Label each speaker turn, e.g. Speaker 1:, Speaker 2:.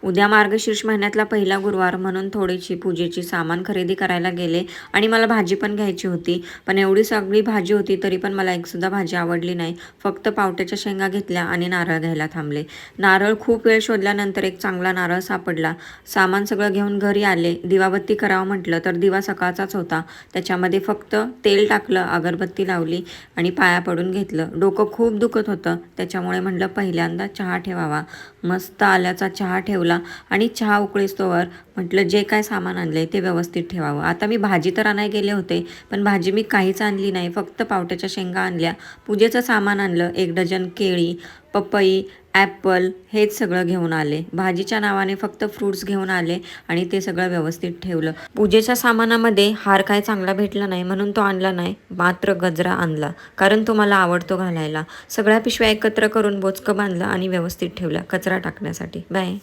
Speaker 1: उद्या मार्गशीर्ष महिन्यातला पहिला गुरुवार म्हणून थोडीशी पूजेची सामान खरेदी करायला गेले आणि मला भाजी पण घ्यायची होती. पण एवढी सगळी भाजी होती तरी पण मला एकसुद्धा भाजी आवडली नाही. फक्त पावट्याच्या शेंगा घेतल्या आणि नारळ घ्यायला थांबले. नारळ खूप वेळ शोधल्यानंतर एक चांगला नारळ सापडला. सामान सगळं घेऊन घरी आले. दिवाबत्ती करावं म्हटलं तर दिवा सकाळचाच होता. त्याच्यामध्ये फक्त तेल टाकलं, अगरबत्ती लावली आणि पाया पडून घेतलं. डोकं खूप दुखत होतं. त्याच्यामुळे म्हटलं पहिल्यांदा चहा ठेवावा. मस्त आल्याचा चहा ठेवला आणि चहा उकळीस्तोवर म्हटलं जे काय सामान आणलंय ते व्यवस्थित ठेवावं. आता मी भाजी तर आणायला गेले होते, पण भाजी मी काहीच आणली नाही. फक्त पावट्याच्या शेंगा आणल्या, पूजेचं सामान आणलं, 1 डझन केळी, पपई, ॲपल हेच सगळं घेऊन आले. भाजीच्या नावाने फक्त फ्रूट्स घेऊन आले आणि ते सगळं व्यवस्थित ठेवलं. पूजेच्या सामानामध्ये हार काय चांगला भेटला नाही म्हणून तो आणला नाही, मात्र गजरा आणला, कारण तो मला आवडतो घालायला. सगळ्या पिशव्या एकत्र करून बोचकं बांधलं आणि व्यवस्थित ठेवल्या कचरा टाकण्यासाठी. बाय.